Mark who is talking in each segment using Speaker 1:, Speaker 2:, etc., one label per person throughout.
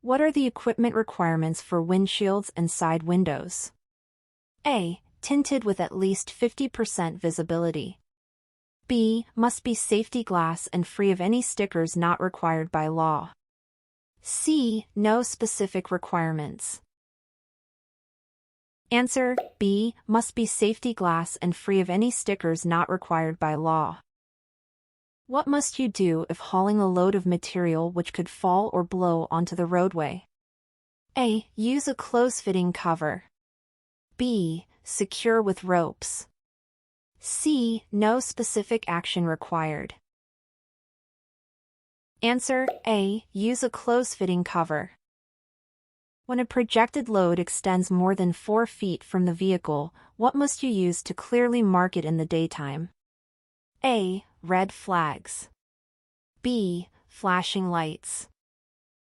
Speaker 1: What are the equipment requirements for windshields and side windows? A. Tinted with at least 50% visibility. B. Must be safety glass and free of any stickers not required by law. C. No specific requirements. Answer: B. Must be safety glass and free of any stickers not required by law. What must you do if hauling a load of material which could fall or blow onto the roadway? A. Use a close-fitting cover. B. Secure with ropes. C. No specific action required. Answer: A. Use a close-fitting cover. When a projected load extends more than 4 feet from the vehicle, what must you use to clearly mark it in the daytime? A. Red flags. B. Flashing lights.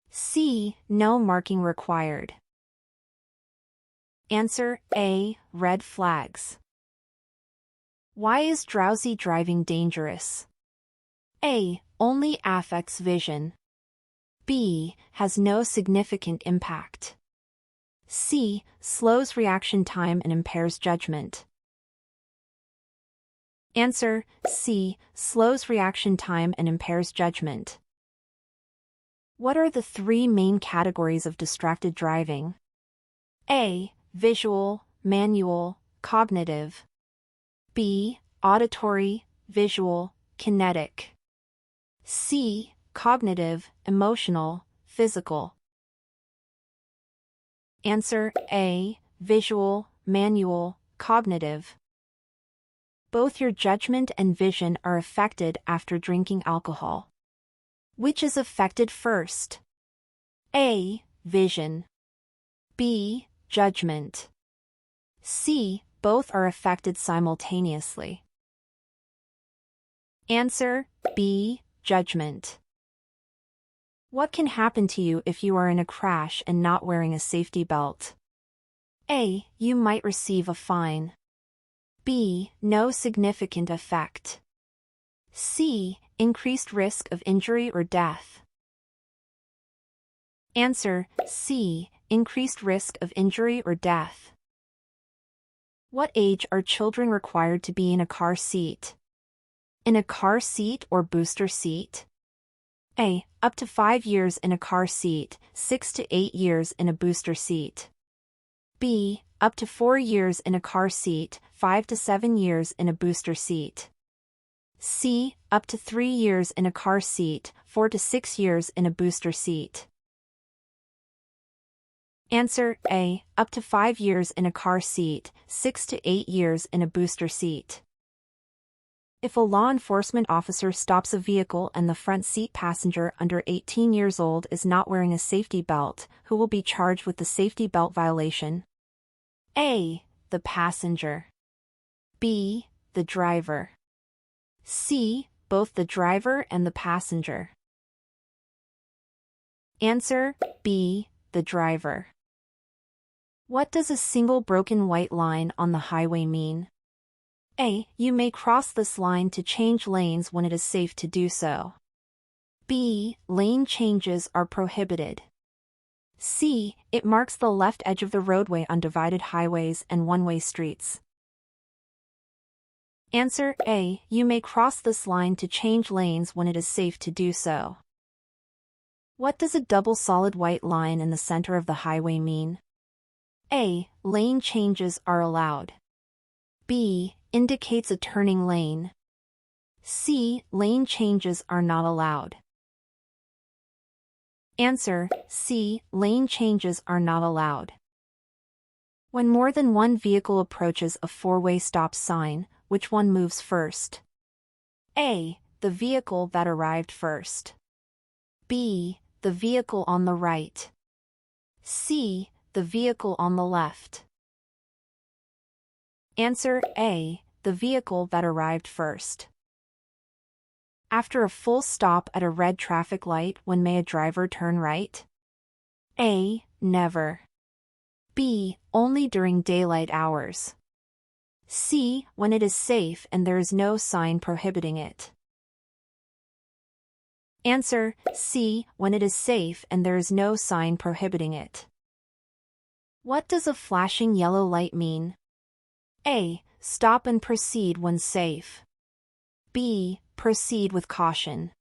Speaker 1: C. No marking required. Answer: A. Red flags. Why is drowsy driving dangerous? A. Only affects vision. B. Has no significant impact. C. Slows reaction time and impairs judgment. Answer: C. Slows reaction time and impairs judgment. What are the 3 main categories of distracted driving? A. Visual, manual, cognitive. B. Auditory, visual, kinetic. C. Cognitive, emotional, physical. Answer: A. Visual, manual, cognitive. Both your judgment and vision are affected after drinking alcohol. Which is affected first? A. Vision. B. Judgment. C. Both are affected simultaneously. Answer: B. Judgment. What can happen to you if you are in a crash and not wearing a safety belt? A. You might receive a fine. B. No significant effect. C. Increased risk of injury or death. Answer: C. Increased risk of injury or death. What age are children required to be in a car seat? In a car seat or booster seat? A. Up to 5 years in a car seat, 6 to 8 years in a booster seat. B. Up to 4 years in a car seat, 5 to 7 years in a booster seat. C. Up to 3 years in a car seat, 4 to 6 years in a booster seat. Answer: A. Up to 5 years in a car seat, 6 to 8 years in a booster seat. If a law enforcement officer stops a vehicle and the front seat passenger under 18 years old is not wearing a safety belt, who will be charged with the safety belt violation? A. The passenger. B. The driver. C. Both the driver and the passenger. Answer: B. The driver. What does a single broken white line on the highway mean? A. You may cross this line to change lanes when it is safe to do so. B. Lane changes are prohibited. C. It marks the left edge of the roadway on divided highways and one-way streets. Answer: A. You may cross this line to change lanes when it is safe to do so. What does a double solid white line in the center of the highway mean? A. Lane changes are allowed. B. Indicates a turning lane. C. Lane changes are not allowed. Answer: C. Lane changes are not allowed. When more than one vehicle approaches a 4-way stop sign, which one moves first? A. The vehicle that arrived first. B. The vehicle on the right. C. The vehicle on the left. Answer: A. The vehicle that arrived first. After a full stop at a red traffic light, when may a driver turn right? A. Never. B. Only during daylight hours. C. When it is safe and there is no sign prohibiting it. Answer, C, when it is safe and there is no sign prohibiting it. What does a flashing yellow light mean? A. Stop and proceed when safe. B. Proceed with caution.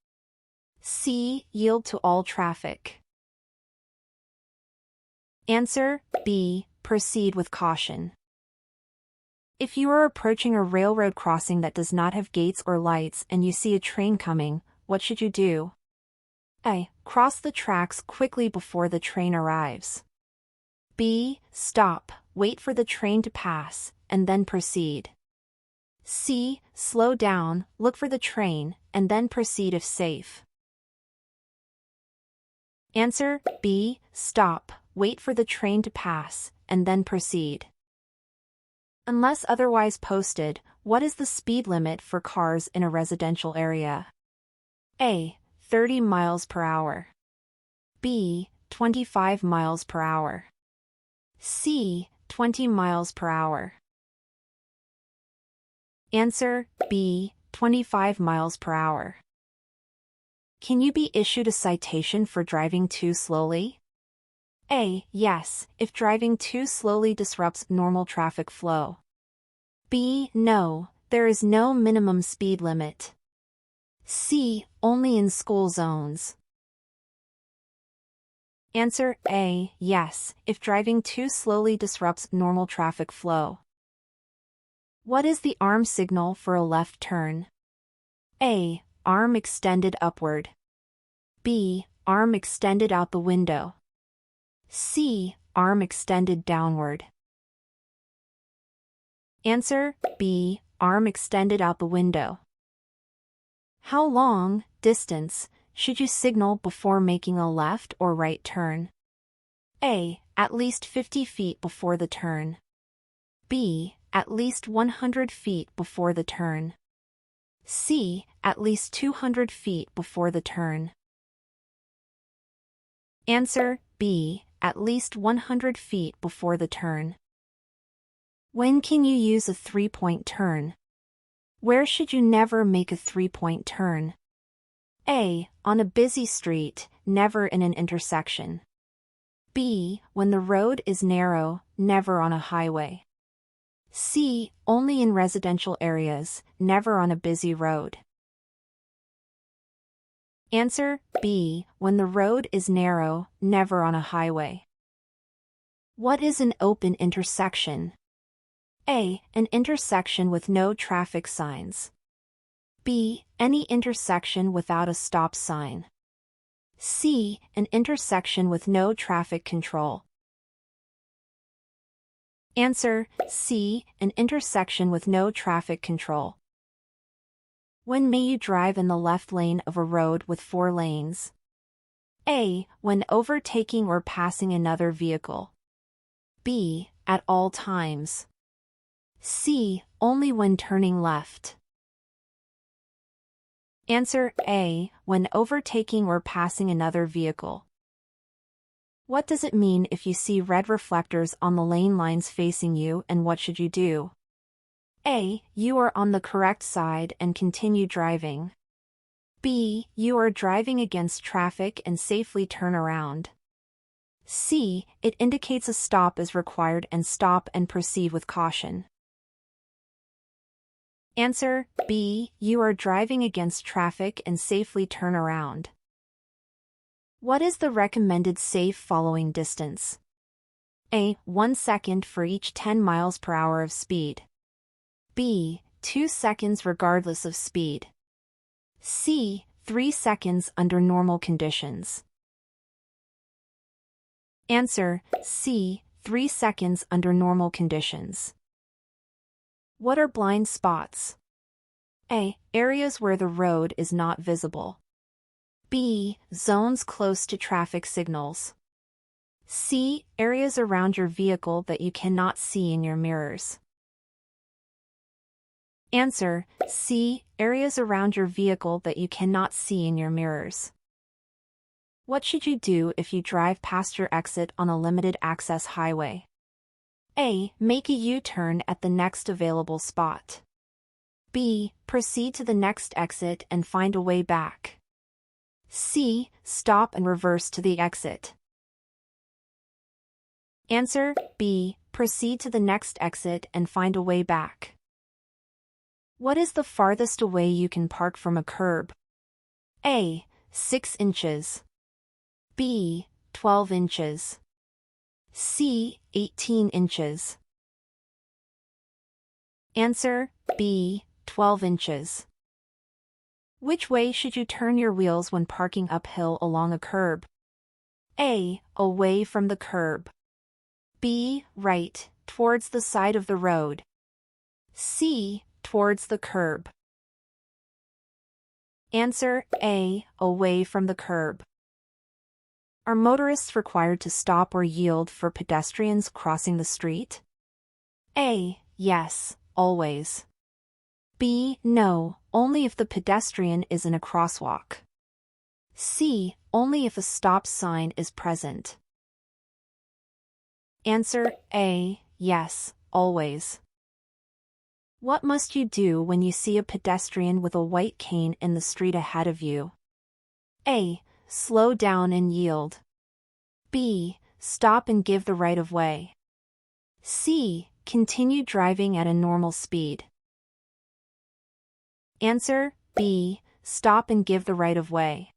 Speaker 1: C. Yield to all traffic. Answer, B. Proceed with caution. If you are approaching a railroad crossing that does not have gates or lights and you see a train coming, what should you do? A. Cross the tracks quickly before the train arrives. B. Stop, wait for the train to pass, and then proceed. C. Slow down, look for the train, and then proceed if safe. Answer, B. Stop, wait for the train to pass, and then proceed. Unless otherwise posted, what is the speed limit for cars in a residential area? A. 30 miles per hour. B. 25 miles per hour. C. 20 miles per hour. Answer, B. 25 miles per hour. Can you be issued a citation for driving too slowly? A. Yes, if driving too slowly disrupts normal traffic flow. B. No, there is no minimum speed limit. C. Only in school zones. Answer, A. Yes, if driving too slowly disrupts normal traffic flow. What is the arm signal for a left turn? A. Arm extended upward. B. Arm extended out the window. C. Arm extended downward. Answer, B. Arm extended out the window. How long, distance, should you signal before making a left or right turn? A. At least 50 feet before the turn. B. At least 100 feet before the turn. C. At least 200 feet before the turn. Answer, B. At least 100 feet before the turn. When can you use a three-point turn? Where should you never make a three-point turn? A. On a busy street, never in an intersection. B. When the road is narrow, never on a highway. C. Only in residential areas, never on a busy road. Answer, B. When the road is narrow, never on a highway. What is an open intersection? A. An intersection with no traffic signs. B. Any intersection without a stop sign. C. An intersection with no traffic control. Answer, C. An intersection with no traffic control. When may you drive in the left lane of a road with 4 lanes? A. When overtaking or passing another vehicle. B. At all times. C. Only when turning left. Answer, A. When overtaking or passing another vehicle. What does it mean if you see red reflectors on the lane lines facing you, and what should you do? A. You are on the correct side and continue driving. B. You are driving against traffic and safely turn around. C. It indicates a stop is required and stop and proceed with caution. Answer, B. You are driving against traffic and safely turn around. What is the recommended safe following distance? A. 1 second for each 10 miles per hour of speed. B. 2 seconds regardless of speed. C. 3 seconds under normal conditions. Answer, C. 3 seconds under normal conditions. What are blind spots? A. Areas where the road is not visible. B. Zones close to traffic signals. C. Areas around your vehicle that you cannot see in your mirrors. Answer, C. Areas around your vehicle that you cannot see in your mirrors. What should you do if you drive past your exit on a limited access highway? A. Make a U-turn at the next available spot. B. Proceed to the next exit and find a way back. C. Stop and reverse to the exit. Answer B. Proceed to the next exit and find a way back. What is the farthest away you can park from a curb? A. 6 inches. B. 12 inches. C. 18 inches. Answer B. 12 inches. Which way should you turn your wheels when parking uphill along a curb? A. Away from the curb. B. Right, towards the side of the road. C. Towards the curb. Answer A. Away from the curb. Are motorists required to stop or yield for pedestrians crossing the street? A. Yes, always. B. No, only if the pedestrian is in a crosswalk. C. Only if a stop sign is present. Answer A. Yes, always. What must you do when you see a pedestrian with a white cane in the street ahead of you? A. Slow down and yield. B. Stop and give the right of way. C. Continue driving at a normal speed. Answer B. Stop and give the right of way.